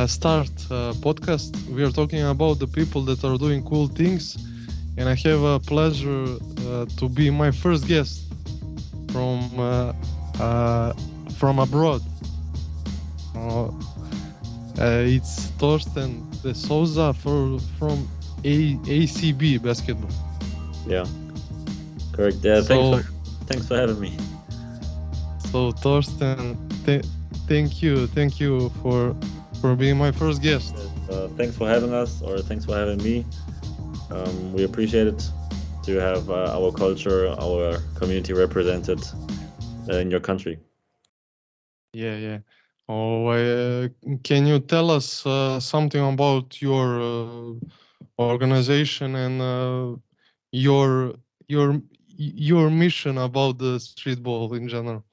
Start podcast. We are talking about the people that are doing cool things, and I have a pleasure to be my first guest from from abroad. It's Thorsten De Souza from ACB basketball. Yeah, correct. Yeah, So, thanks for having me. so Thorsten, thank you for being my first guest. Thanks for having us, or thanks for having me. We appreciate it to have our culture, our community represented in your country. Yeah. Oh, can you tell us something about your organization and your your your mission about the streetball in general?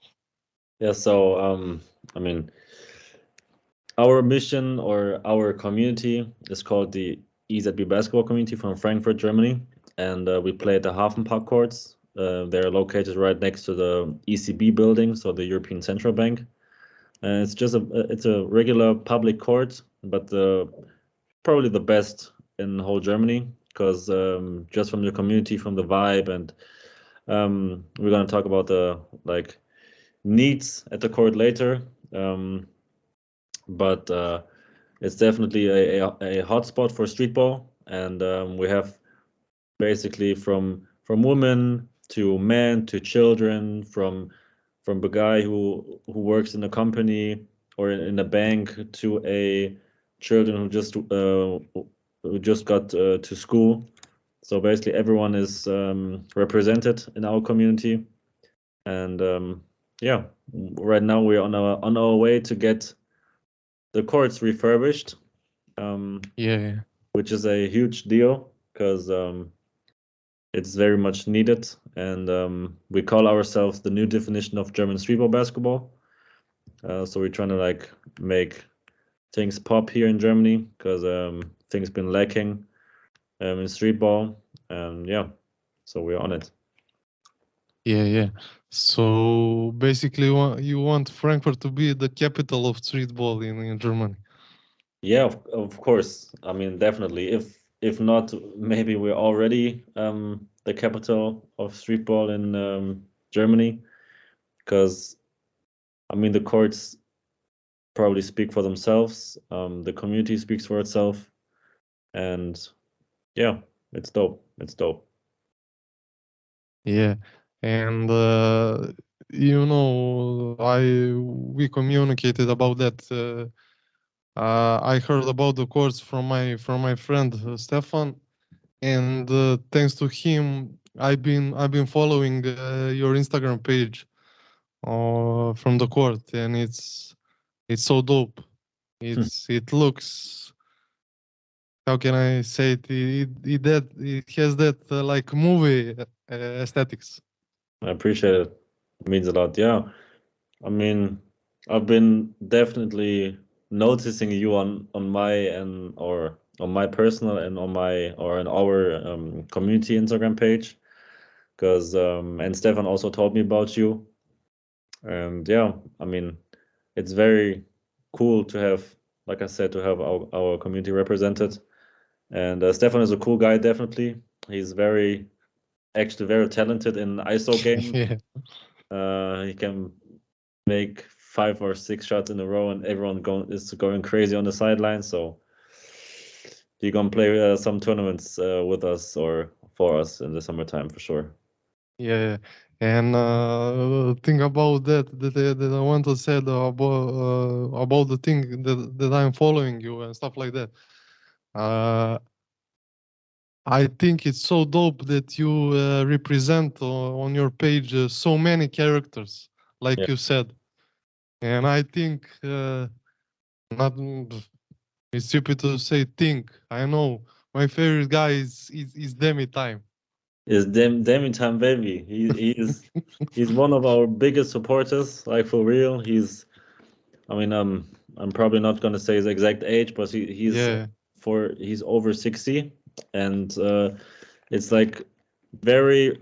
Yeah, so I mean, our mission or our community is called the EZB basketball community from Frankfurt, Germany, and we play at the Hafenpark courts. They're located right next to the ECB building, so the European Central Bank. And it's a regular public court, but probably the best in whole Germany because just from the community, from the vibe, and we're gonna talk about the needs at the court later. But it's definitely a hotspot for streetball, and we have basically from women to men to children, from the guy who works in a company or in a bank to a children who just got to school. So basically, everyone is represented in our community, and yeah, right now we're on our way to get the courts refurbished. Yeah. Which is a huge deal because it's very much needed, and we call ourselves the new definition of German streetball basketball. So we're trying to make things pop here in Germany because things been lacking in streetball, and yeah, so we're on it. Yeah. So basically, you want Frankfurt to be the capital of streetball in Germany. Yeah, of course. I mean, definitely. If not, maybe we're already the capital of streetball in Germany, because I mean the courts probably speak for themselves. The community speaks for itself, and yeah, it's dope. It's dope. Yeah, and we communicated about that. I heard about the course from my friend Stefan, and thanks to him, I've been following your Instagram page from the court, and it's so dope. It looks, how can I say it? It has that like movie aesthetics. I appreciate it. It means a lot. Yeah. I mean, I've been definitely noticing you on my and or on my personal and on my or on our community Instagram page, because and Stefan also told me about you, and yeah, I mean, it's very cool to have, like I said, to have our community represented, and Stefan is a cool guy, definitely. He's actually very talented in ISO game. Yeah. He can make 5 or 6 shots in a row, and everyone is going crazy on the sideline. So you're gonna play some tournaments with us or for us in the summertime for sure. Yeah, and think about that I want to say about the thing that I'm following you and stuff like that. Uh, I think it's so dope that you represent on your page so many characters, Yeah, like you said. And I think not it's stupid to say think. I know my favorite guy is Demi Time. is Demi Time baby. He's one of our biggest supporters. Like for real, I mean, I'm probably not gonna say his exact age, but Yeah, he's over 60, and it's like very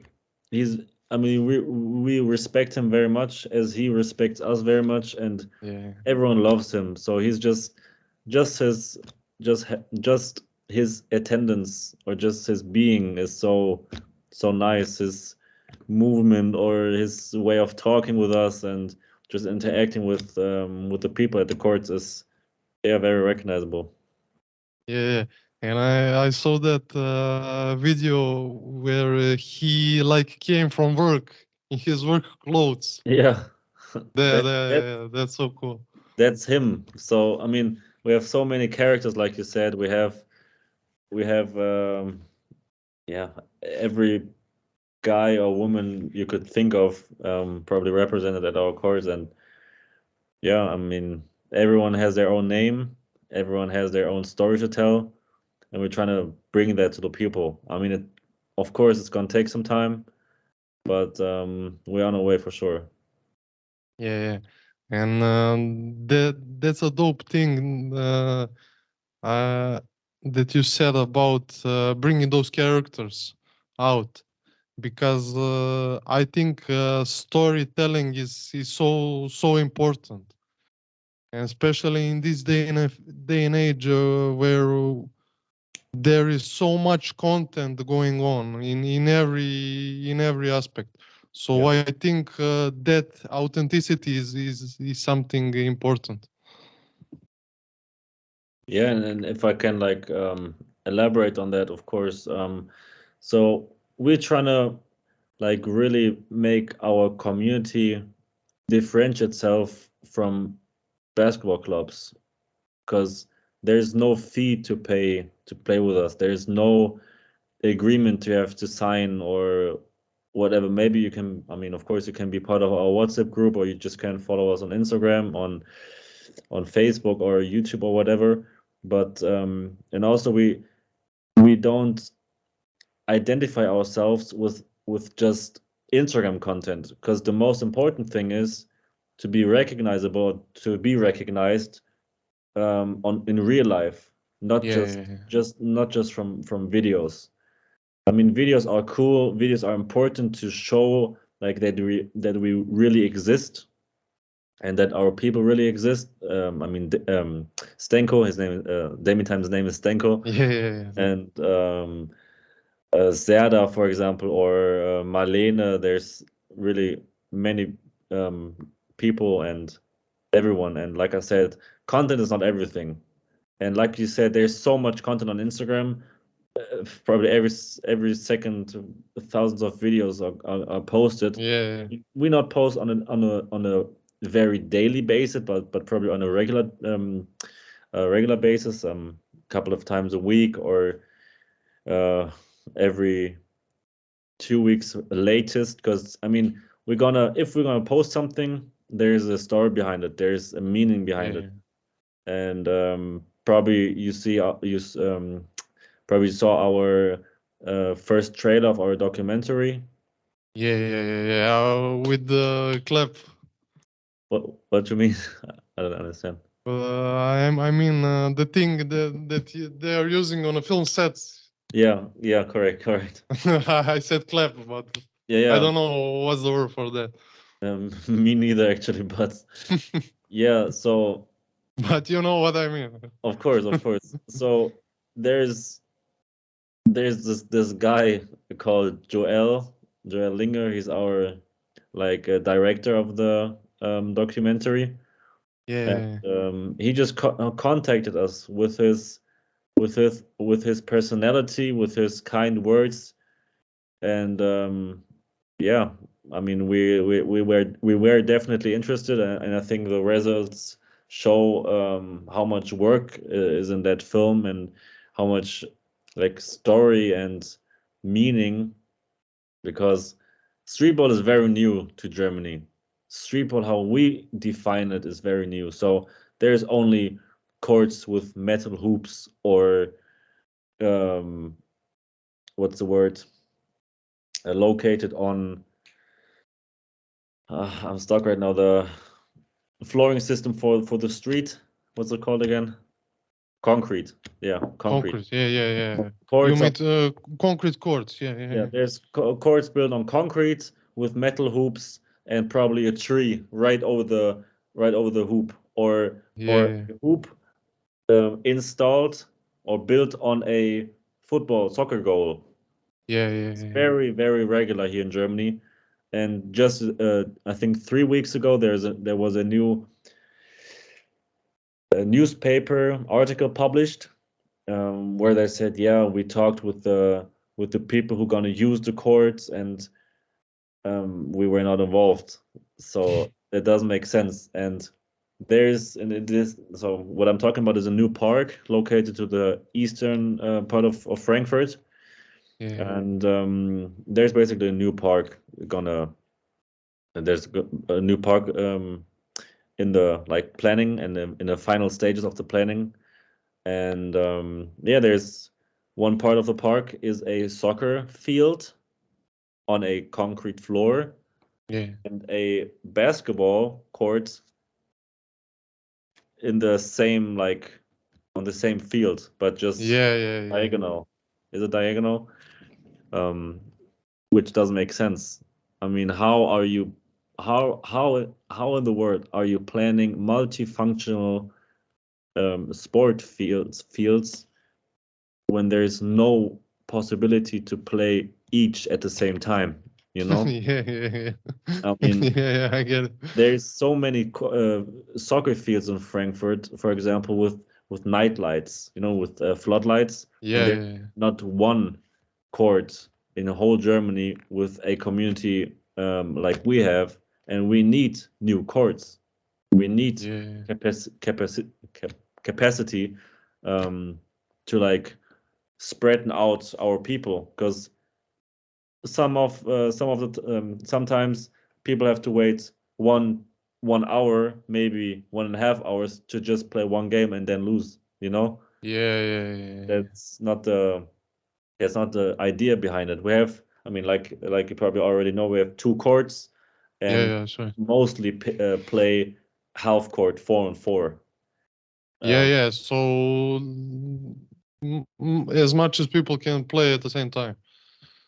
he's. I mean, we respect him very much as he respects us very much, and yeah, everyone loves him. So he's just just his just his attendance or just his being is so nice. His movement or his way of talking with us and just interacting with the people at the courts is very recognizable. Yeah, and I saw that video where he like came from work in his work clothes. Yeah, That's so cool. that's him. So I mean, we have so many characters, like you said. We have yeah, every guy or woman you could think of probably represented at our course. And yeah, I mean, everyone has their own name, everyone has their own story to tell, and we're trying to bring that to the people. I mean, of course, it's gonna take some time, but we're on our way for sure. Yeah, and that's a dope thing that you said about bringing those characters out, because I think storytelling is so important, and especially in this day and age where there is so much content going on in every aspect. So Yeah. I think that authenticity is something important. Yeah, and if I can like elaborate on that, of course. So we're trying to like really make our community differentiate itself from basketball clubs, because there's no fee to pay to play with us. There's no agreement you have to sign or whatever. Maybe you can, I mean, of course, you can be part of our WhatsApp group, or you just can follow us on Instagram, on Facebook or YouTube or whatever. But and also we don't identify ourselves with just Instagram content, because the most important thing is to be recognizable, to be recognized on in real life, not Yeah, not just from videos. I mean, videos are cool. Videos are important to show like that we really exist and that our people really exist. I mean, Stenko, his name, Demi Time's name is Stenko, yeah. and Zerda, for example, or Marlene. There's really many people and everyone. And like I said, content is not everything. And like you said, there's so much content on Instagram. Probably every second, thousands of videos are posted. Yeah, We not post on a very daily basis, but probably on a regular basis, couple of times a week or every 2 weeks latest. Because I mean, if we're gonna post something, there's a story behind it. There's a meaning behind it. yeah, And probably probably saw our first trailer of our documentary. with the clap. What you mean? I don't understand. I mean the thing they are using on a film sets. Yeah, correct. I said clap, but Yeah, I yeah. don't know what's the word for that. Me neither actually, but yeah. So But you know what I mean. of course. So there's this guy called Joel Linger. He's our like director of the documentary, and Yeah, he just contacted us with his personality, with his kind words, and yeah, I mean we were definitely interested, and I think the results show how much work is in that film and how much like story and meaning, because streetball is very new to Germany. Streetball, how we define it, is very new. So there's only courts with metal hoops or um, what's the word? Located on. I'm stuck right now. The flooring system for the street. What's it called again? Concrete. Yeah, concrete. concrete. Yeah. You Courts are, mean concrete courts? yeah. There's courts built on concrete with metal hoops and probably a tree right over the hoop, or Yeah. a hoop installed or built on a soccer goal. Yeah, It's very, very regular here in Germany. And just I think 3 weeks ago, there was a new newspaper article published where they said, yeah, we talked with the people who are gonna use the courts, and we were not involved. So it doesn't make sense. And so what I'm talking about is a new park located to the eastern part of Frankfurt. yeah. And there's basically a new park there's a new park in the like planning and in the final stages of the planning. And yeah, there's one part of the park is a soccer field on a concrete floor Yeah. and a basketball court in the same like on the same field, but just Yeah. diagonal. Is it diagonal? Which doesn't make sense. I mean, how in the world are you planning multifunctional sport fields when there's no possibility to play each at the same time, you know? Yeah. I mean, Yeah, I get it. there's so many soccer fields in Frankfurt, for example, with night lights, with floodlights, and Yeah, there's yeah. not one court in the whole Germany with a community like we have, and we need new courts. We need Yeah. capacity to like spreading out our people, because sometimes people have to wait 1 hour, maybe 1.5 hours to just play one game and then lose. Yeah. That's not the idea behind it. We have, I mean, like you probably already know, we have 2 courts, and Yeah, sure. mostly play half court 4-on-4. Yeah. So as much as people can play at the same time.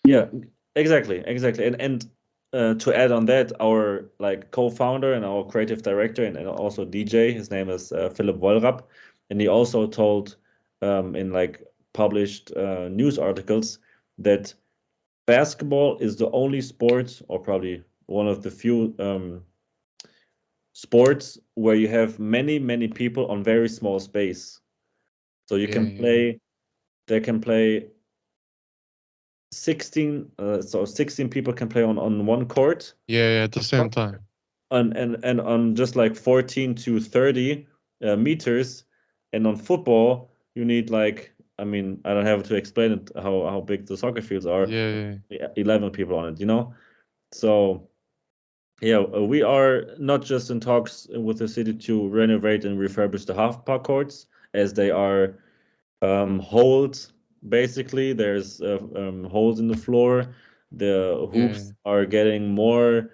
Yeah, exactly. And to add on that, our like co-founder and our creative director and also DJ, his name is Philipp Wollrapp, and he also told in like published news articles that basketball is the only sport, or probably one of the few sports, where you have many people on very small space. So you can Yeah. play, they can play 16 people can play on one court, Yeah, at the same time. and on just like 14 to 30 meters. And on football you need like, I mean, I don't have to explain it how big the soccer fields are. Yeah. 11 people on it. So yeah, we are not just in talks with the city to renovate and refurbish the half park courts, as they are holes. Basically, there's holes in the floor. The hoops Yeah. are getting more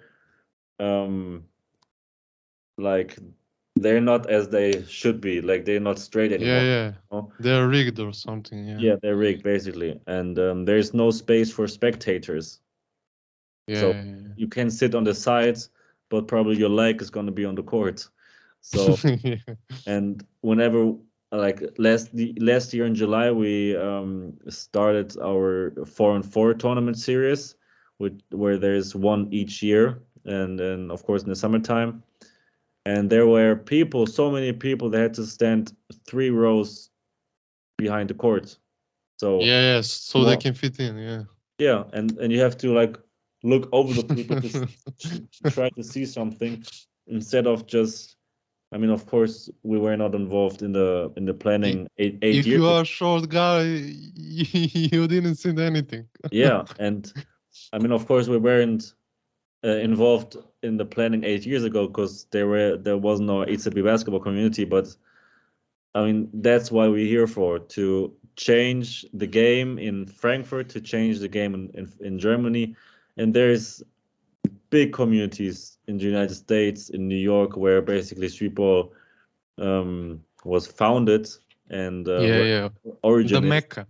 like they're not as they should be. Like they're not straight anymore. Yeah. You know? They're rigged or something, yeah. Yeah, they're rigged basically, and there's no space for spectators. So Yeah. you can sit on the sides, but probably your leg is going to be on the court. So Yeah. and whenever, like last year in July, we started our 4-on-4 tournament series, where there's one each year, and then of course in the summertime. And there were so many people, they had to stand 3 rows behind the court. So Yeah, so they can fit in, yeah. yeah, and you have to like look over the people to try to see something, instead of just, I mean, of course, we were not involved in the I- planning eight If years you ago. are a short guy, you didn't see anything. Yeah, and I mean, of course, we weren't involved in the planning 8 years ago, because there was no EZB basketball community. But I mean, that's why we're here for, to change the game in Frankfurt, to change the game in Germany. And there's big communities in the United States, in New York, where basically Streetball was founded, and where Yeah. The origin is. Mecca.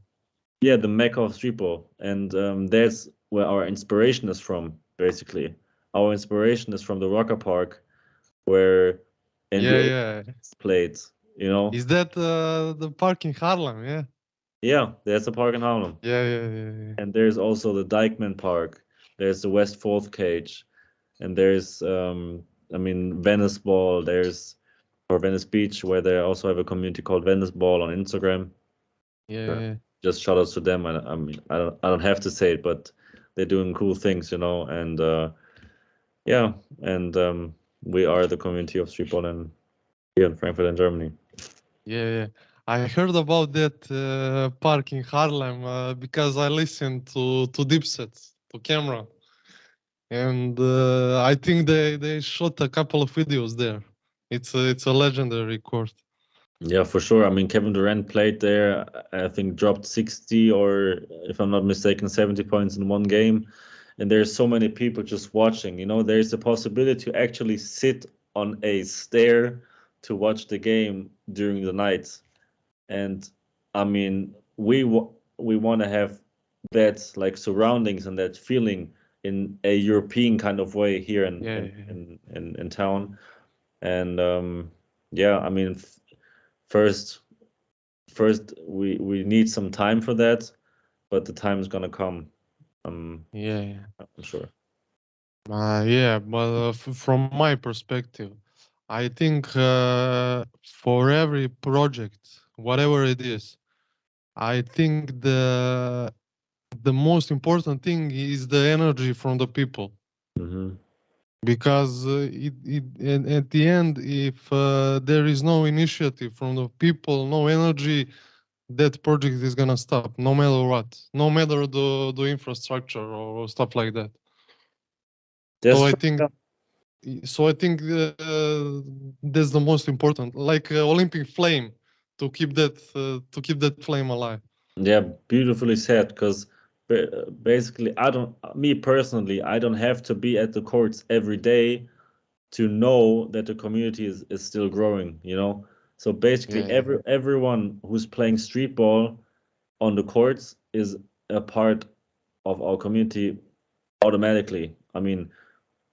Yeah, the Mecca of Streetball, and that's where our inspiration is from. Basically, our inspiration is from the Rocker Park, where NBA Yeah. played you know. Is that the park in Harlem? Yeah. Yeah, there's a park in Harlem. Yeah. And there's also the Dykeman Park. There's the West 4th Cage. And there's, I mean, Venice Ball. There's, or Venice Beach, where they also have a community called Venice Ball on Instagram. Yeah. Just shout outs to them. I mean, I don't have to say it, but they're doing cool things, you know. And yeah, and we are the community of streetball and here in Frankfurt and Germany. Yeah. I heard about that park in Harlem because I listened to Deep Sets, to Camera. And I think they shot a couple of videos there. It's a legendary court. Yeah, for sure. I mean, Kevin Durant played there, I think dropped 60 or, if I'm not mistaken, 70 points in one game. And there's so many people just watching. You know, there's the possibility to actually sit on a stair to watch the game during the night. And I mean, we want to have that like surroundings and that feeling in a European kind of way here in town. And yeah, I mean, first we need some time for that, but the time is gonna come. Yeah. I'm sure. Yeah, but from my perspective, I think for every project, whatever it is, I think the most important thing is the energy from the people. Mm-hmm. Because at the end, if there is no initiative from the people, no energy, that project is gonna stop, no matter what, no matter the infrastructure or stuff like that. That's So I true. think that's the most important, like Olympic flame, to keep that flame alive. Yeah, beautifully said. Because basically, me personally, I don't have to be at the courts every day to know that the community is still growing, you know. So basically, Yeah. everyone who's playing street ball on the courts is a part of our community automatically. I mean,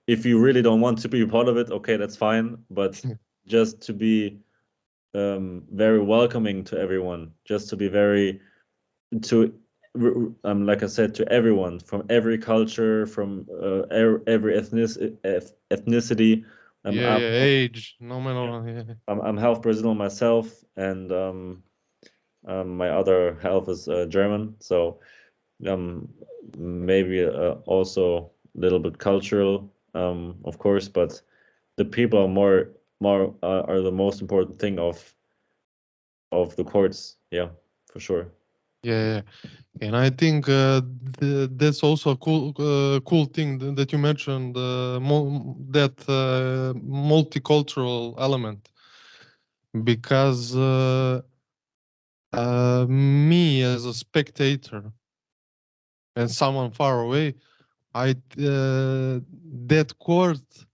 if you really don't want to be a part of it, okay, that's fine. But just to be very welcoming to everyone, just to be very to like I said, to everyone from every culture, from every ethnicity. Age, no matter what, yeah. I'm half Brazilian myself, and my other half is German. So um, maybe also a little bit cultural, of course, but the people are more are the most important thing of the courts. Yeah, for sure. Yeah. And I think that's also a cool thing that you mentioned, that multicultural element, because me as a spectator and someone far away, that court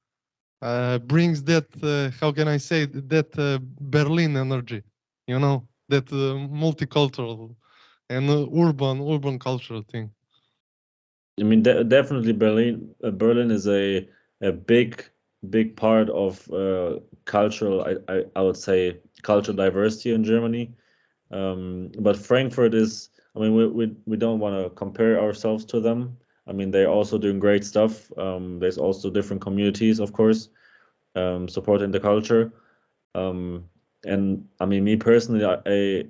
brings that how can I say that Berlin energy, you know, that multicultural and urban cultural thing. I mean, definitely Berlin is a big part of cultural. I would say cultural diversity in Germany. But Frankfurt is. I mean, we don't want to compare ourselves to them. I mean, they're also doing great stuff. There's also different communities, of course, supporting the culture. And I mean, me personally,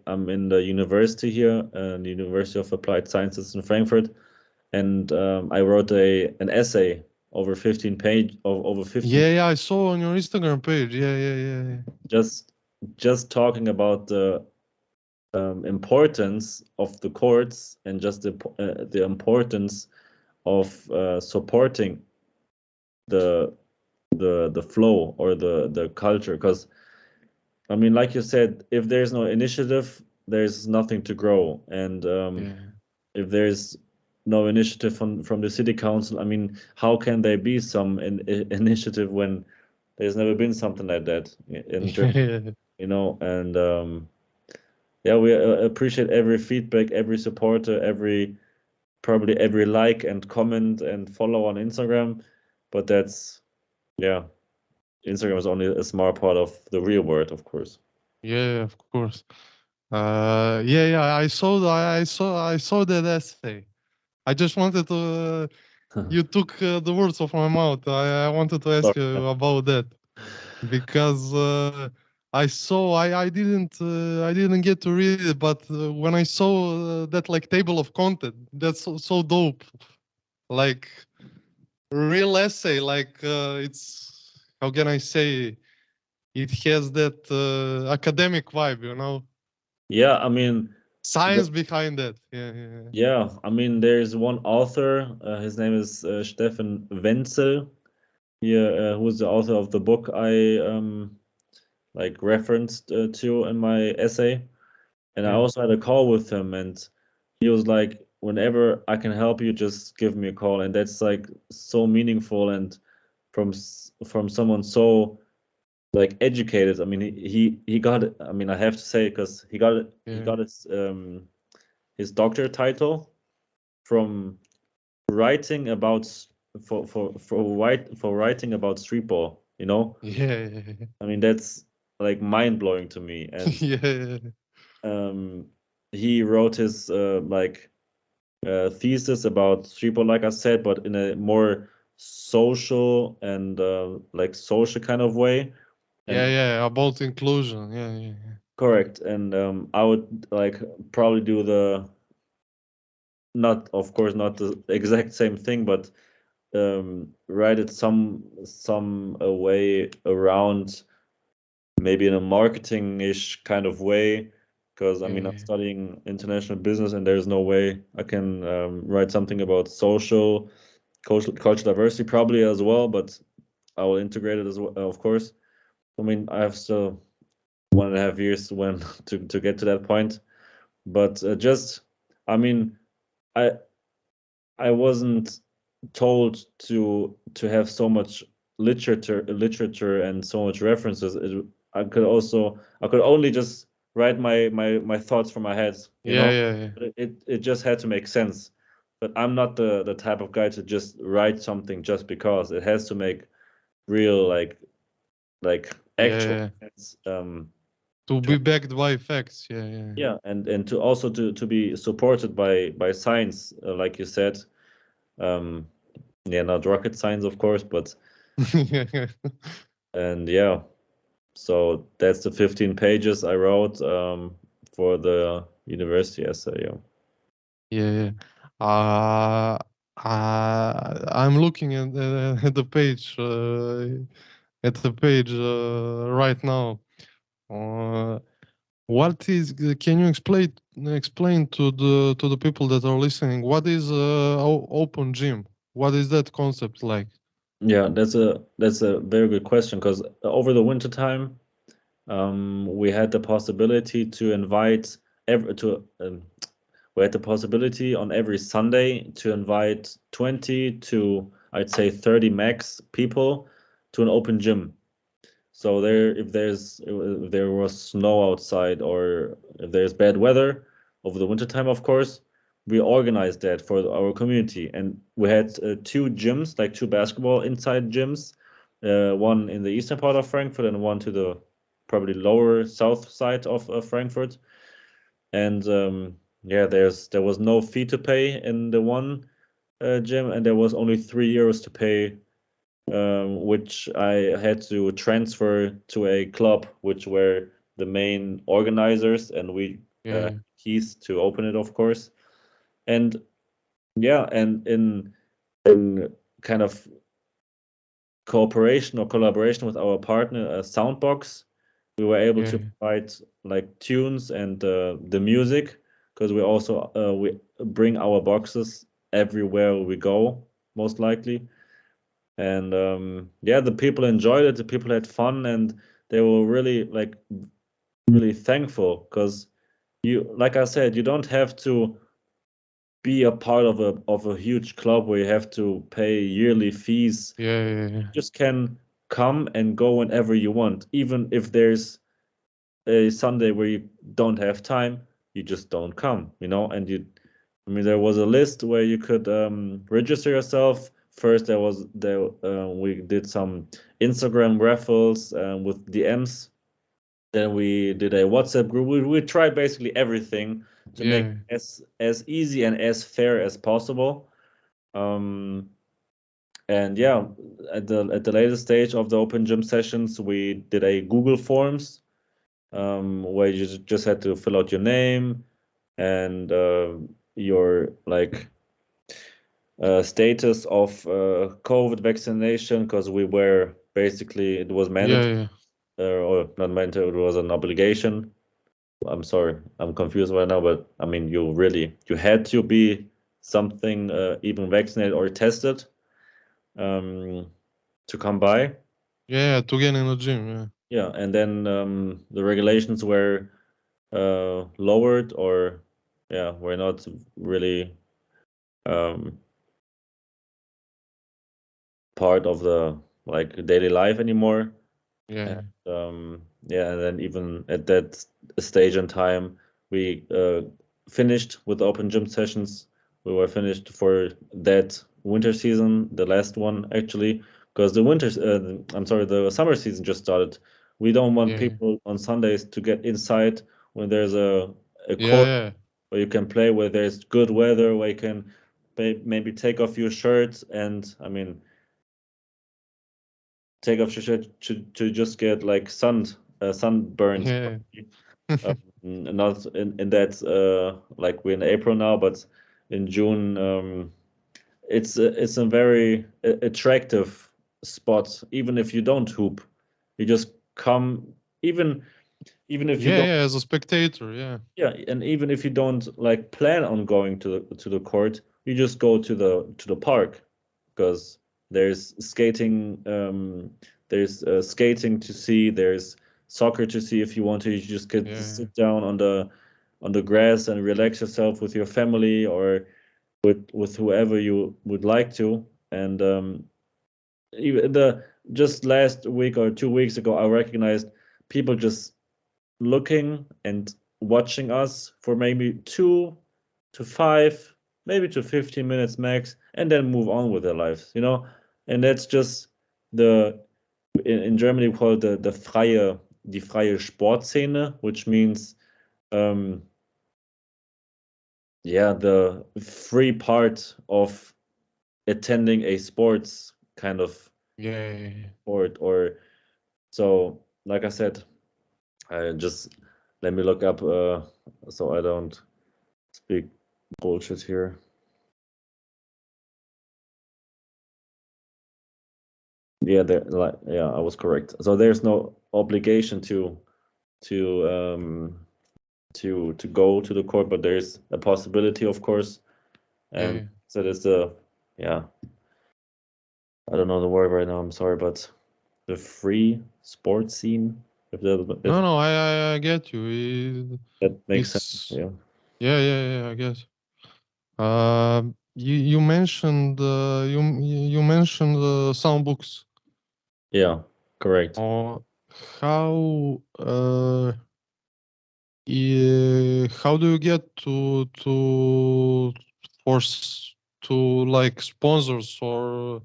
I'm in the university here, the University of Applied Sciences in Frankfurt, and I wrote an essay over 15 page of over 15 Yeah, I saw on your Instagram page. Yeah. just talking about the importance of the courts and just the importance of supporting the the flow or the culture. Because I mean, like you said, if there's no initiative, there's nothing to grow. And Yeah. if there's no initiative from the city council, I mean, how can there be some initiative when there's never been something like that in Germany, Yeah. you know? And yeah, we appreciate every feedback, every supporter, probably every like and comment and follow on Instagram. But that's, yeah, Instagram is only a small part of the real world, of course. Yeah, of course. Yeah. I saw that essay. I just wanted to. You took the words off my mouth. I wanted to ask Sorry. you about that because I didn't get to read it, but when I saw that like table of content, that's so dope. Like real essay, like it's how can I say? It has that academic vibe, you know, Yeah, I mean, science behind that. Yeah. yeah, I mean, there's one author. His name is Stefan Wenzel. Who's the author of the book I like referenced to in my essay. And I Yeah. also had a call with him, and he was like, "Whenever I can help you, just give me a call." And that's like so meaningful, and from someone so like educated. I mean, he got it. I mean, I have to say because he got it. He Yeah. got his doctor title from writing about for writing about streetball. You know, Yeah. I mean that's like mind blowing to me. And Yeah. um, he wrote his thesis about streetball, like I said, but in a more social and like social kind of way. And Yeah. About inclusion. Yeah. correct. And I would like probably do the not, of course, not the exact same thing, but write it some way around maybe in a marketing-ish kind of way. Because I mean, I'm Yeah. studying international business, and there's no way I can write something about cultural diversity probably as well, but I will integrate it as well, of course. I mean, I have still 1.5 years when to get to that point, but just, I mean, I I wasn't told to have so much literature and so much references. I could only just write my thoughts from my head, you know. Yeah. But it just had to make sense. But I'm not the type of guy to just write something just because. It has to make real like actual Yeah. sense. To To be backed by facts. Yeah. yeah, and to also to be supported by science, like you said. Um, yeah, not rocket science, of course, but Yeah. and yeah, so that's the 15 pages I wrote for the university essay. Yeah. Yeah. Uh, I'm looking at the page right now. Uh, what is? Can you explain to the people that are listening what is open gym? What is that concept like? Yeah, that's a very good question because over the winter time, we had the possibility to invite every to we had the possibility on every Sunday to invite 20 to I'd say 30 max people to an open gym. So if there was snow outside or if there's bad weather over the winter time, of course, we organized that for our community, and we had two gyms, like two basketball inside gyms, one in the eastern part of Frankfurt and one to the probably lower south side of Frankfurt. And yeah, there was no fee to pay in the one gym, and there was only €3 to pay, which I had to transfer to a club, which were the main organizers, and we Yeah. keys to open it, of course. And yeah, and in kind of cooperation or collaboration with our partner, Soundbox, we were able to Yeah. provide like tunes and the music because we bring our boxes everywhere we go, most likely. And yeah, the people enjoyed it, the people had fun, and they were really like really thankful because like I said, you don't have to be a part of a huge club where you have to pay yearly fees. Yeah. You just can come and go whenever you want, even if there's a Sunday where you don't have time, you just don't come, and I mean, there was a list where you could register yourself. First, we did some Instagram raffles with DMs, Then we did a WhatsApp group. We tried basically everything to make it as easy and as fair as possible. And yeah, at the latest stage of the open gym sessions, we did a Google Forms where you just had to fill out your name and your like status of COVID vaccination, because we were basically, it was mandatory, or not mandatory, it was an obligation. I'm sorry, I'm confused right now, but I mean, you had to be something even vaccinated or tested to come by. Yeah, to get in the gym. Yeah. Yeah, and then the regulations were lowered, or yeah, were not really part of the like daily life anymore. Yeah. And, yeah, and then even at that stage in time, we finished with the open gym sessions. We were finished for that winter season, the last one actually, because the summer season just started. We don't want people on Sundays to get inside when there's a court where you can play, where there's good weather, where you can maybe take off your shirt and, I mean, take off your shirt to just get like sunburned. Yeah. Not in that like we're in April now, but in June, it's a very attractive spot. Even if you don't hoop, you just come. Even if you don't. Yeah, as a spectator. Yeah. Yeah, and even if you don't like plan on going to the court, you just go to the park, because there's skating. There's skating to see. There's soccer to see if you want to. You just get to sit down on the grass and relax yourself with your family or with whoever you would like to. And even just last week or 2 weeks ago, I recognized people just looking and watching us for maybe 2 to 5, maybe to 15 minutes max, and then move on with their lives, And that's just in Germany we call it die freie Sportszene, which means the free part of attending a sports kind of sport. Or so, like I said, I just let me look up so I don't speak bullshit here. Yeah, I was correct. So there's no obligation to go to the court, but there's a possibility, of course. And so there's I don't know the word right now, I'm sorry, but the free sports scene. No, I get you. That makes sense. Yeah. I guess. You mentioned you mentioned sound books. Yeah, correct. How do you get to force to like sponsors, or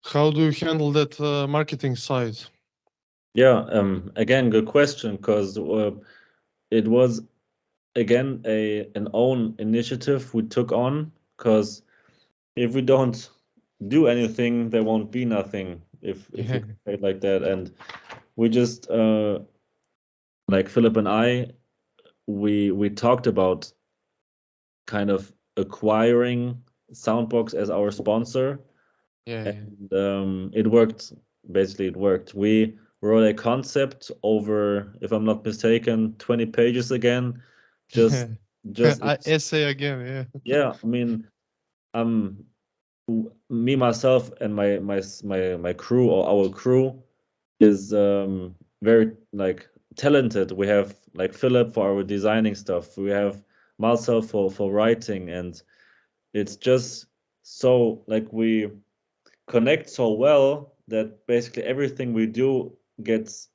how do you handle that marketing side? Yeah, again, good question, because it was again an own initiative we took on, because if we don't do anything, there won't be nothing, if you say it like that. And we just like Philip and I, we talked about kind of acquiring Soundbox as our sponsor. And it worked. Basically, it worked. We wrote a concept over, if I'm not mistaken, 20 pages again. Just essay again. Yeah, I mean, me, myself, and my crew, or our crew, is very like talented. We have like Philip for our designing stuff. We have Marcel for writing, and it's just so like we connect so well that basically everything we do gets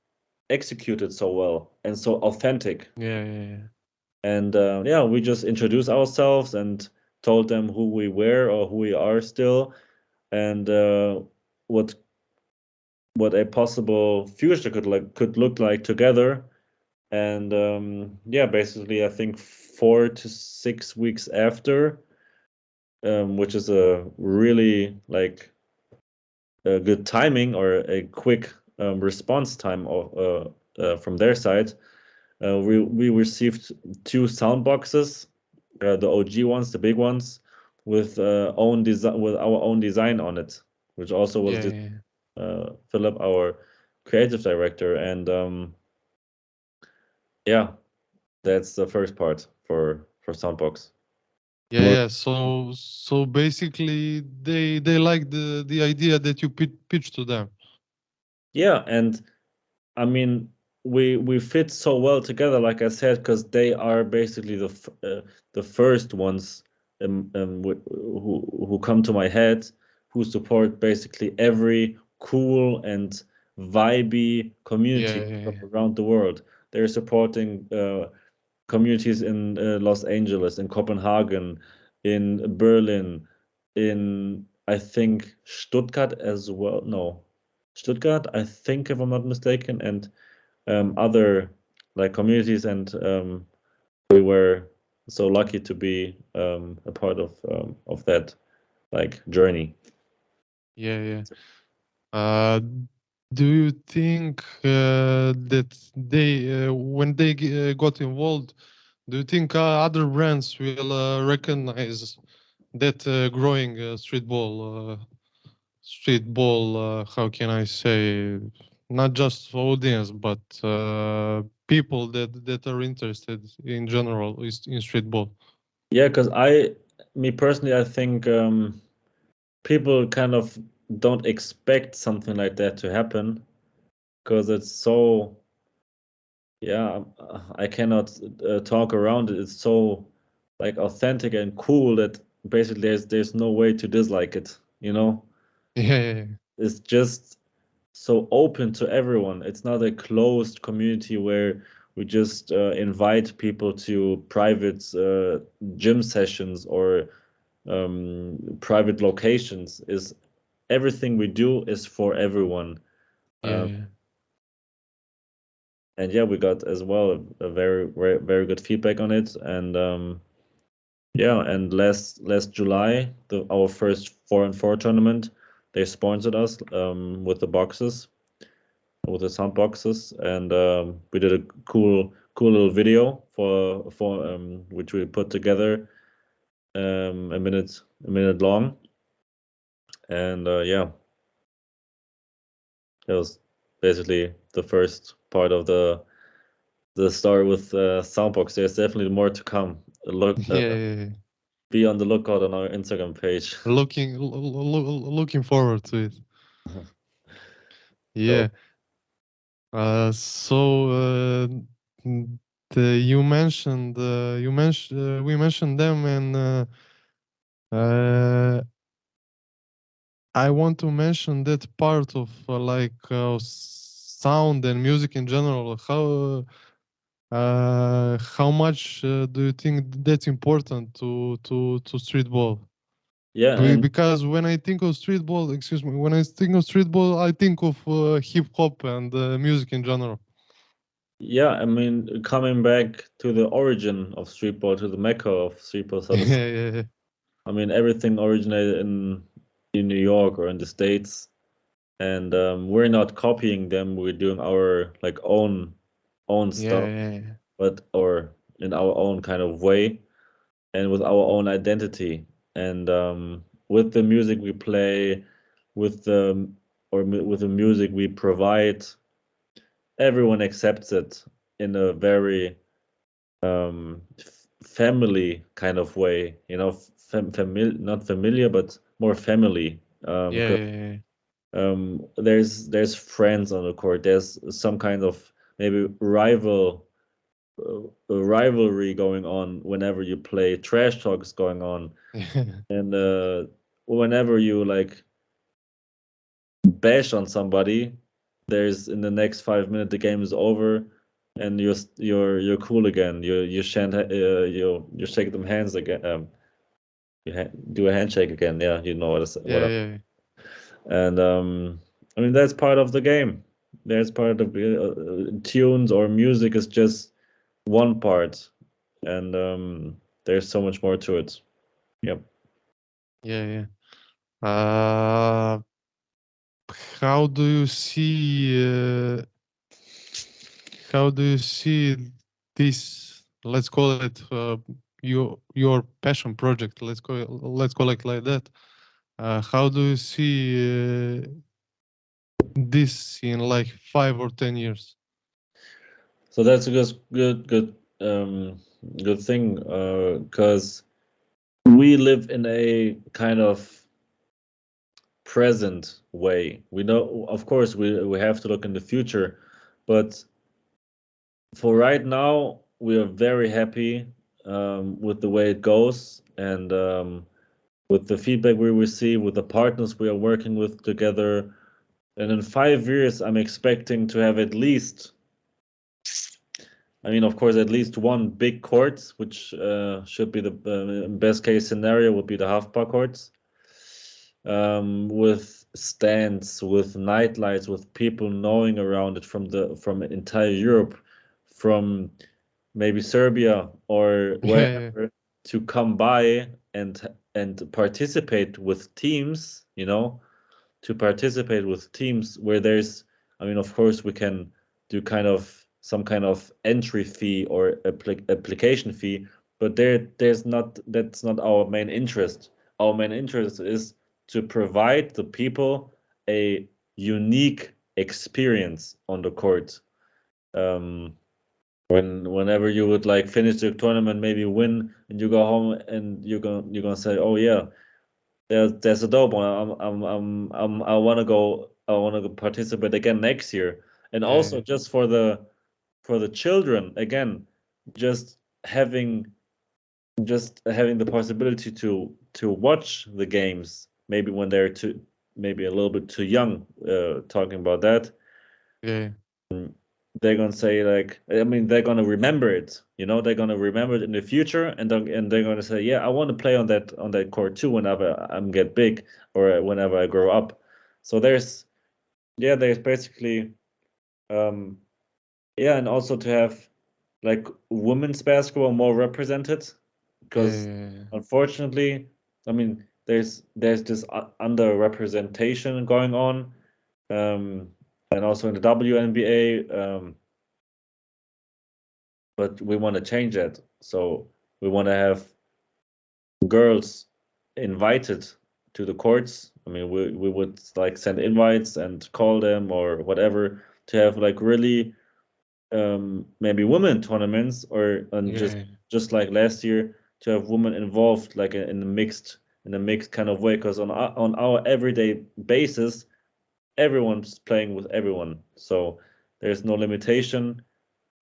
executed so well and so authentic. And we just introduced ourselves and told them who we were or who we are still, and what what a possible future could look like together. And yeah, basically, I think 4 to 6 weeks after, which is a really like a good timing or a quick response time from their side. We received 2 sound boxes, the OG ones, the big ones, with our own design on it, which also was Philip, our creative director, and yeah, that's the first part for Soundbox. Yeah. So basically, they like the idea that you pitch to them. Yeah, and I mean, we fit so well together, like I said, because they are basically the first ones who come to my head, who support basically every cool and vibey community around the world. They're supporting communities in Los Angeles, in Copenhagen, in Berlin, in I think Stuttgart as well. No, Stuttgart, I think, if I'm not mistaken, and other like communities, and we were so lucky to be a part of that like journey. Yeah. Do you think that they when they got involved, do you think other brands will recognize that growing streetball, how can I say, not just audience, but people that are interested in general in streetball? Yeah, because me personally, I think people kind of don't expect something like that to happen because it's so, yeah, I cannot talk around it. It's so like authentic and cool that basically there's no way to dislike it, you know? Yeah. It's just so open to everyone. It's not a closed community where we just invite people to private gym sessions or private locations. Is everything we do is for everyone. Yeah. And yeah, we got as well a very good feedback on it. And yeah, and last July, our first 4-on-4 tournament, they sponsored us with the boxes, with the sound boxes, and we did a cool little video for which we put together, a minute long, and yeah, it was basically the first part of the story with Soundbox. There's definitely more to come. Be on the lookout on our Instagram page. Looking forward to it. Yeah. You mentioned we mentioned them, and I want to mention that part of sound and music in general. How much do you think that's important to streetball? Yeah, and Because when I think of streetball, I think of hip hop and music in general. yeah, I mean, coming back to the origin of streetball, to the mecca of streetball, so to say. Yeah. I mean, everything originated in New York or in the States, and we're not copying them. We're doing our like own stuff, but or in our own kind of way, and with our own identity. And with the music we play, with the with the music we provide, everyone accepts it in a very family kind of way, you know, not familiar, but more family. There's friends on the court. There's some kind of maybe rivalry going on whenever you play. Trash talk is going on, and whenever you like bash on somebody, there's in the next 5 minutes the game is over, and you're cool again. You shan't you shake them hands again. You do a handshake again. Yeah, you know what I. And I mean, that's part of the game. There's part of tunes or music is just one part, and there's so much more to it. Yep. Yeah. How do you see? How do you see this? Let's call it your passion project. Let's call it like that. How do you see this in like 5 or 10 years? So that's a good thing, because we live in a kind of present way. We know, of course, we have to look in the future, but for right now, we are very happy with the way it goes, and with the feedback we receive, with the partners we are working with together. And in 5 years, I'm expecting to have at least, I mean, of course, at least one big court, which should be the best case scenario would be the half-par courts, with stands, with night lights, with people knowing around it from entire Europe, from maybe Serbia or Yeah. wherever, to come by and participate with teams, to participate with teams where there's, I mean, of course, we can do some kind of entry fee or application fee, but that's not our main interest. Our main interest is to provide the people a unique experience on the court. Whenever you would like finish the tournament, maybe win, and you go home and you're gonna say, oh yeah, there's a dope one. I want to go participate again next year. And also, Yeah. just for the children, again, just having the possibility to watch the games, maybe when they're maybe a little bit too young, talking about that. Yeah. They're gonna say, like, I mean, they're gonna remember it. They're gonna remember it in the future, and they're gonna say, yeah, I want to play on that court too whenever I'm get big, or whenever I grow up. So there's basically, and also to have like women's basketball more represented, because Yeah. unfortunately, I mean, there's this underrepresentation going on, and also in the WNBA. But we want to change that. So we want to have girls invited to the courts. I mean, we would like send invites and call them or whatever, to have like really, maybe women tournaments, and Yeah. just like last year, to have women involved, like in a mixed kind of way, because on our everyday basis, everyone's playing with everyone, so there's no limitation,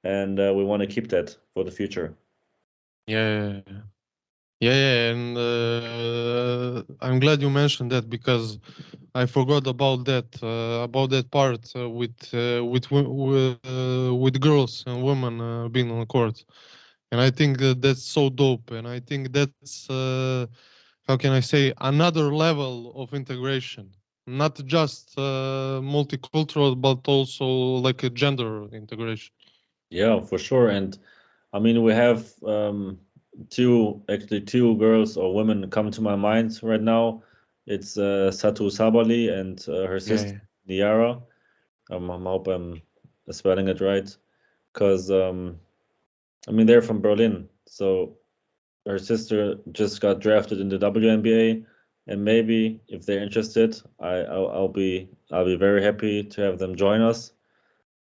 and we want to keep that for the future. Yeah. Yeah, and I'm glad you mentioned that, because I forgot about that part with girls and women being on the court, and I think that's so dope, and I think that's how can I say, another level of integration, not just multicultural, but also like a gender integration. Yeah, for sure. And I mean, we have two girls or women come to my mind right now. It's Satu Sabali and her sister Yeah, Niara. I hope I'm spelling it right, because I mean, they're from Berlin, so her sister just got drafted in the WNBA, and maybe if they're interested, I'll be very happy to have them join us,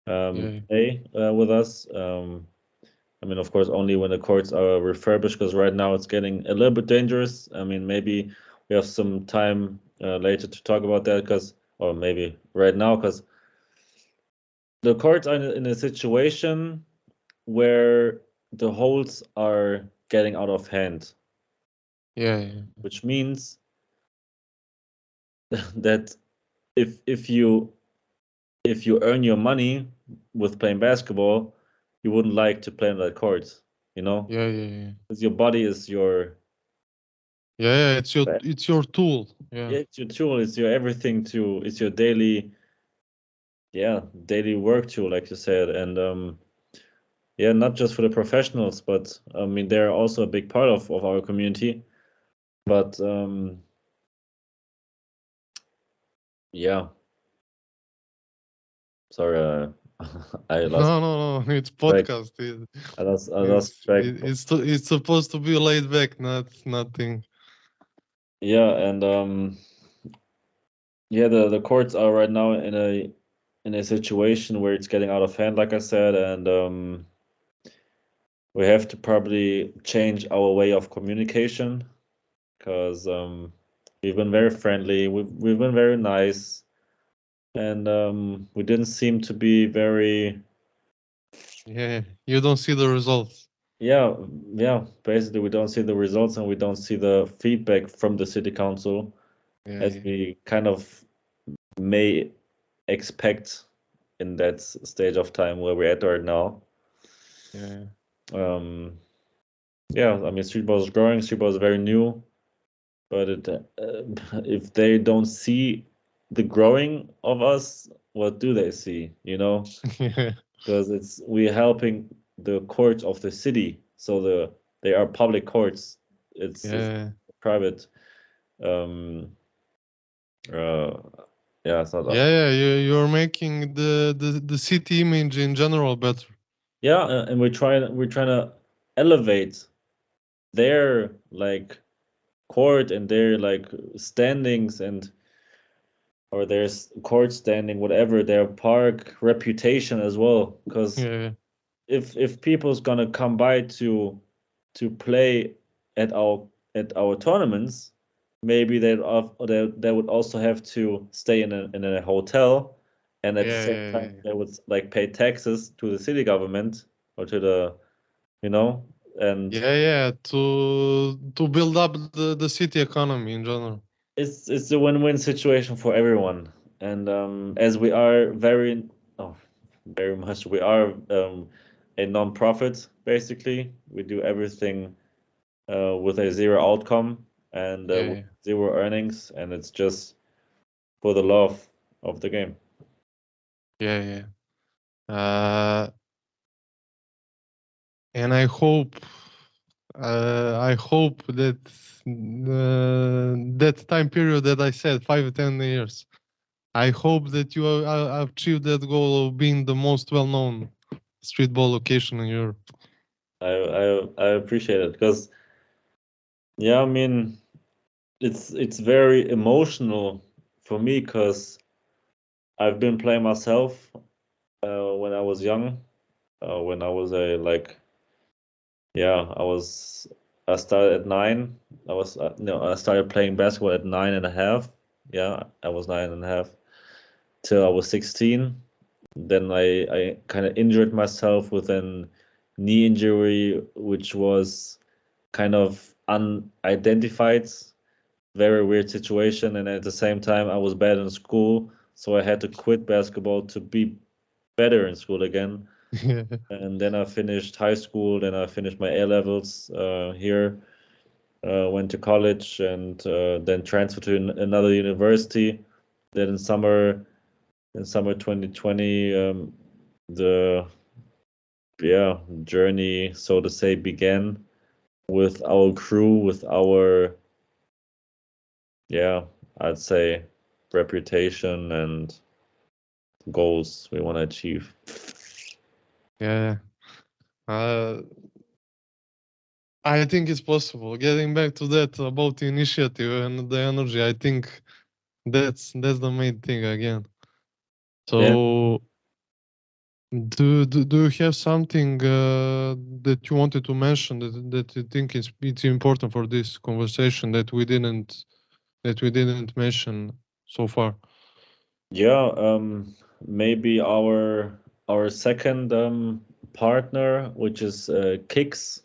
yeah, play with us. I mean, of course, only when the courts are refurbished, because right now it's getting a little bit dangerous. I mean, maybe we have some time later to talk about that, or maybe right now, because the courts are in a situation where the holes are getting out of hand, yeah, which means that if you earn your money with playing basketball, you wouldn't like to play on that court, yeah, yeah. because your body is your Yeah, it's your tool. Yeah, it's your tool, it's your everything, it's your daily daily work too, like you said, and not just for the professionals, but I mean they're also a big part of our community. But yeah, sorry, I lost No, it's track. podcast. I lost track. It's supposed to be laid back, not nothing. Yeah, and the courts are right now in a situation where it's getting out of hand, like I said, and we have to probably change our way of communication because we've been very friendly, we've been very nice, and we didn't seem to be very Yeah, you don't see the results. yeah basically we don't see the results and we don't see the feedback from the city council as Yeah, we kind of may expect in that stage of time where we're at right now. yeah, Um, I mean, Streetball is growing. Streetball is very new, but if they don't see the growing of us, what do they see? You know, yeah, because we're helping the courts of the city, so they are public courts. It's yeah, private. Um, uh, it's not. yeah. You're making the city image in general better. And we're trying to elevate their like court and their like standings and or their court standing, whatever, their park reputation as well. Because Yeah, if people's gonna come by to play at our tournaments, maybe they would also have to stay in a hotel, and at the yeah, same yeah, time yeah. they would like pay taxes to the city government or to the you know and Yeah, to build up the city economy in general. it's a win-win situation for everyone. And as we are very much we are a non-profit basically. We do everything with a zero outcome and with Yeah, zero earnings, and it's just for the love of the game. yeah. Uh, and I hope that that time period that I said 5 to 10 years. I hope that you have achieved that goal of being the most well-known streetball location in Europe. I appreciate it because I mean it's very emotional for me because I've been playing myself when I was young, when I was a like I started at 9. I was no I started playing basketball at 9.5. I was 9.5 till I was 16. Then I kind of injured myself with an knee injury, which was kind of unidentified, very weird situation. And at the same time, I was bad in school, so I had to quit basketball to be better in school again. Yeah, And then I finished high school, then I finished my A levels here, went to college, and then transferred to another university. Then in summer 2020, the journey, so to say, began with our crew, with our I'd say reputation and goals we want to achieve. yeah. Uh, I think it's possible. Getting back to that about the initiative and the energy, I think that's the main thing again. Yeah, So, do you have something that you wanted to mention that you think it's important for this conversation that we didn't mention so far? maybe our second partner, which is Kicks.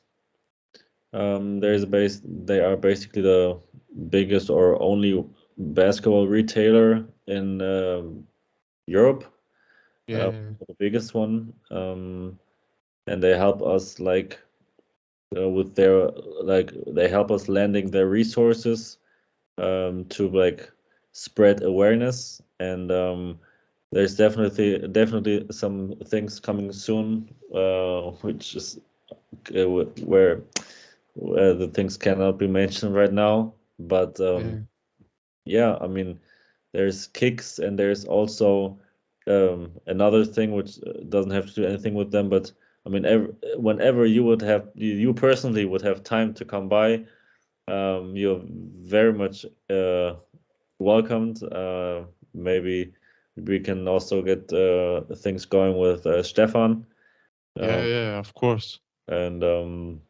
They are basically the biggest or only basketball retailer in Europe, Yeah, the biggest one, and they help us with their they help us landing their resources to like spread awareness and there's definitely some things coming soon, which is where the things cannot be mentioned right now. But yeah, I mean, there's kicks and there's also another thing which doesn't have to do anything with them. But I mean, whenever you personally would have time to come by, you're very much welcomed. Maybe we can also get things going with Stefan. yeah, of course. And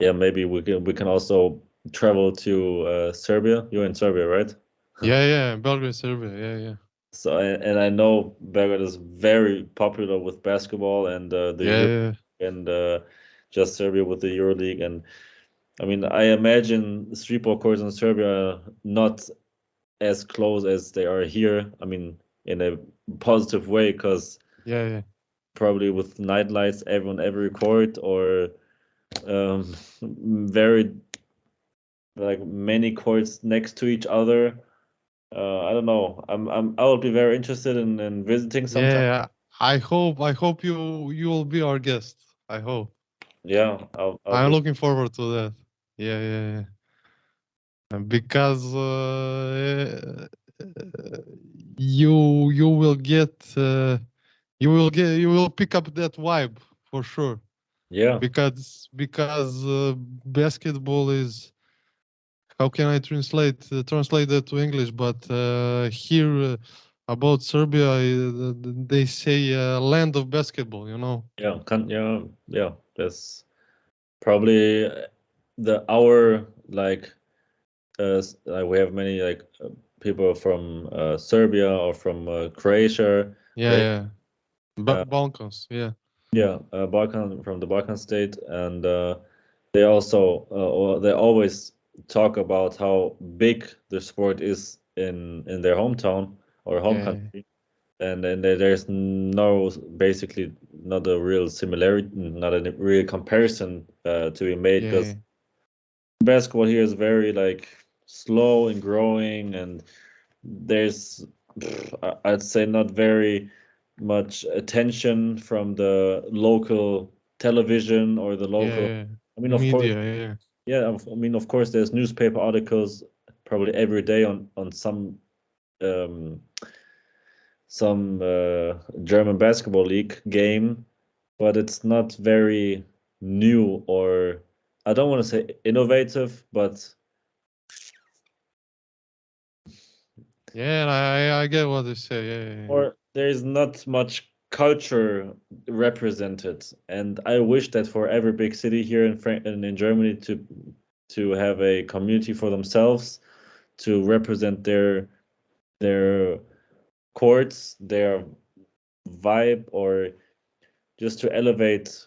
yeah, maybe we can also travel to Serbia. You're in Serbia, right? Yeah, Belgrade, Serbia. Yeah. So and I know Belgrade is very popular with basketball and the Euro Yeah. and just Serbia with the EuroLeague. And I mean, I imagine streetball courts in Serbia are not as close as they are here. I mean, in a positive way, because Yeah. probably with night lights, every court, or very like many courts next to each other. I don't know. I will be very interested in visiting sometime. Yeah. I hope you will be our guest. I hope. Yeah, I'll I'm be. looking forward to that. Yeah. Because you will get you will pick up that vibe for sure. Yeah, Because basketball is, how can I translate that to English? But here about Serbia, they say land of basketball. yeah. That's probably our like like we have many like people from Serbia or from Croatia. Yeah. Uh, Balkans. Yeah. yeah, Balkan from the Balkan state, and they also or they always talk about how big the sport is in their hometown or home Yeah. country, and then there's no basically not a real similarity, not a real comparison to be made, Yeah. because basketball here is very like slow and growing, and there's I'd say not very much attention from the local television or the local. Yeah. I mean, of course, Media. Yeah. yeah. I mean, of course, there's newspaper articles probably every day on um, some German basketball league game, but it's not very new, or I don't want to say innovative, but Yeah. I get what you say. Yeah. or there is not much culture represented. And I wish that for every big city here in Germany to have a community for themselves, to represent their courts, their vibe, or just to elevate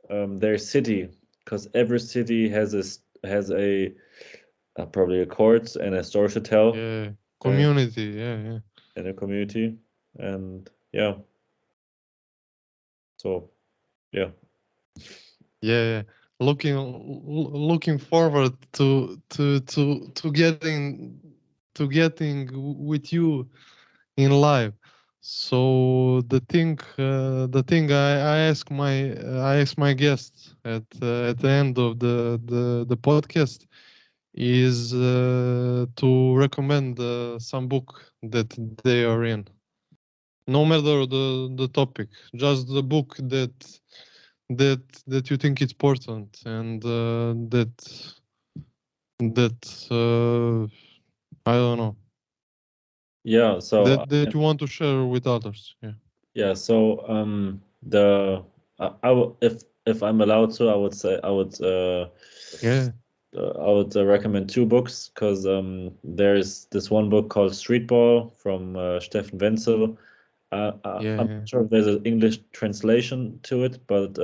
their city, because every city has a probably a court and a story to tell, Yeah. uh, Community. Yeah. in a community. And yeah, so yeah. Yeah. Looking forward to getting with you in live. So the thing I ask my guests at the end of the podcast is to recommend some book that they are in, no matter the topic, just the book that you think is important, and that I don't know, Yeah, so that you want to share with others. yeah, so the if I'm allowed to, I would say Yeah. I would recommend two books, because there's this one book called Streetball from Steffen Wenzel. I'm Yeah. not sure if there's an English translation to it, but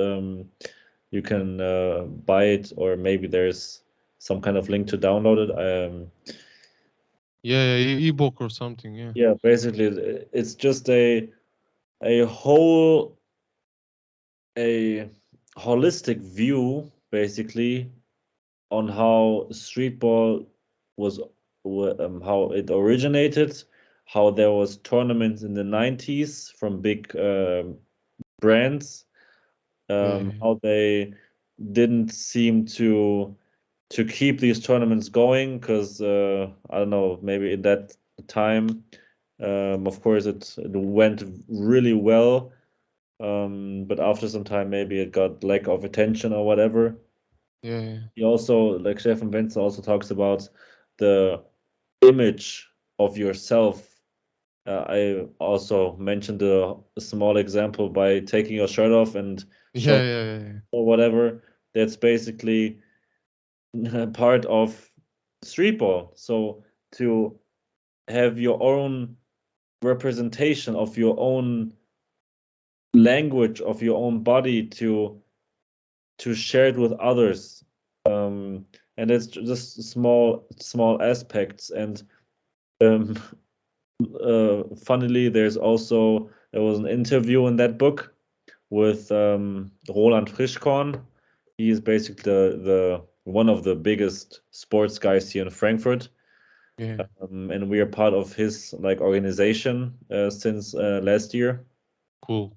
you can buy it, or maybe there's some kind of link to download it. Ebook or something. Yeah, basically, it's just a whole a holistic view, basically, on how streetball was how it originated, how there was tournaments in the 90s from big brands, how they didn't seem to keep these tournaments going because I don't know, maybe in that time, of course it went really well, but after some time maybe it got lack of attention or whatever. He also, like Stefan Wenzel also talks about the image of yourself. I also mentioned a small example by taking your shirt off and showing or whatever. That's basically part of streetball. So to have your own representation of your own language, of your own body, to share it with others, and it's just small aspects. And funnily, there was an interview in that book with Roland Frischkorn. He is basically the one of the biggest sports guys here in Frankfurt. And we are part of his like organization since last year. Cool.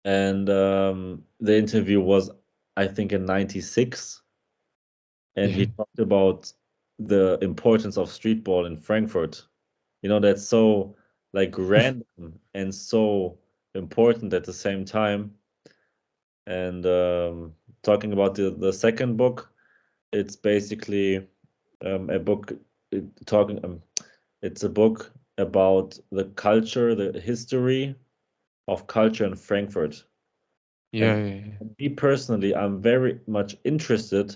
And the interview was, I think, in '96, and he talked about the importance of streetball in Frankfurt. You know, that's so like random and so important at the same time. And talking about the second book, it's basically a book it's a book about the culture, the history of culture in Frankfurt. Me personally, I'm very much interested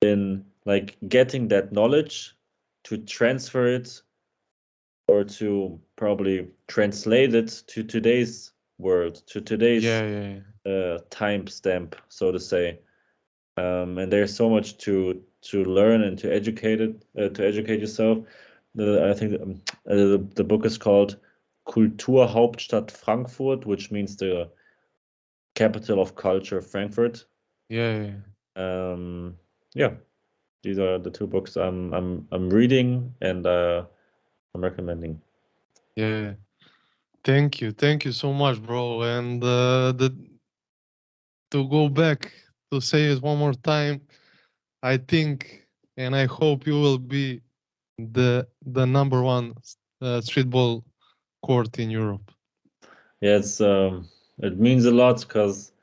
in like getting that knowledge to transfer it or to probably translate it to today's world, to today's timestamp, so to say. And there's so much to learn and to educate yourself. I think the book is called Kulturhauptstadt Frankfurt, which means the capital of culture, Frankfurt. Yeah. These are the two books I'm reading and I'm recommending. Yeah. Thank you so much, bro. And to go back to say it one more time, I think and I hope you will be the number one streetball court in Europe. Yeah, it means a lot because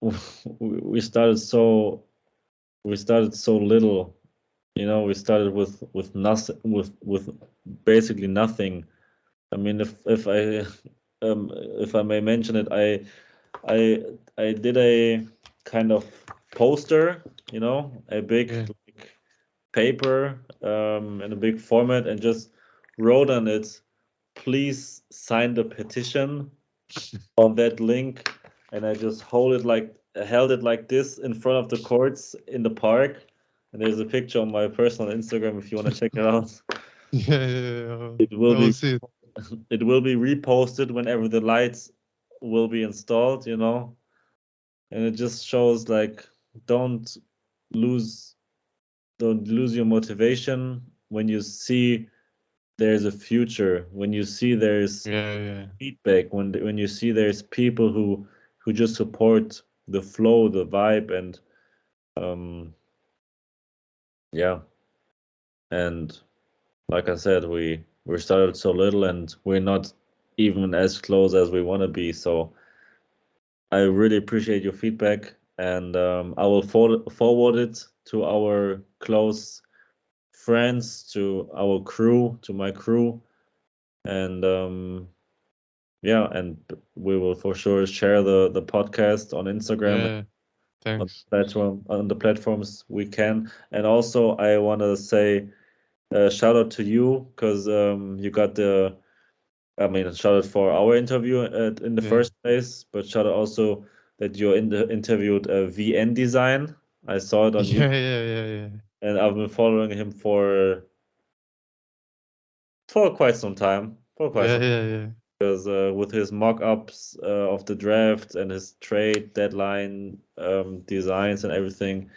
we started so little. You know, we started with nothing, with basically nothing. I mean, if I may mention it, I did a kind of poster, you know, a big like, paper in a big format, and just wrote on it, please sign the petition on that link. And I just held it like this in front of the courts in the park. And there's a picture on my personal Instagram if you want to check it out. It will be it will be reposted whenever the lights will be installed, you know. And it just shows like don't lose your motivation when you see there's a future, when you see there's feedback, when you see there's people who just support the flow, the vibe, and and like I said, we started so little and we're not even as close as we want to be. So I really appreciate your feedback, and I will forward it to our close friends, to our crew, to my crew, and and we will for sure share the podcast on Instagram. Thanks. On the platforms we can. And also I want to say shout out to you because you got shout out for our interview in the first place, but shout out also that you interviewed VN Design. I saw it on YouTube. And I've been following him for quite some time. Because with his mock-ups of the draft and his trade deadline designs and everything,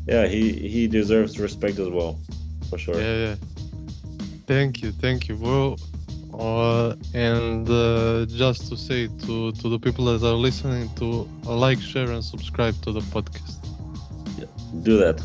he deserves respect as well, for sure. Thank you, bro. And just to say to the people that are listening to like, share, and subscribe to the podcast. Yeah, do that.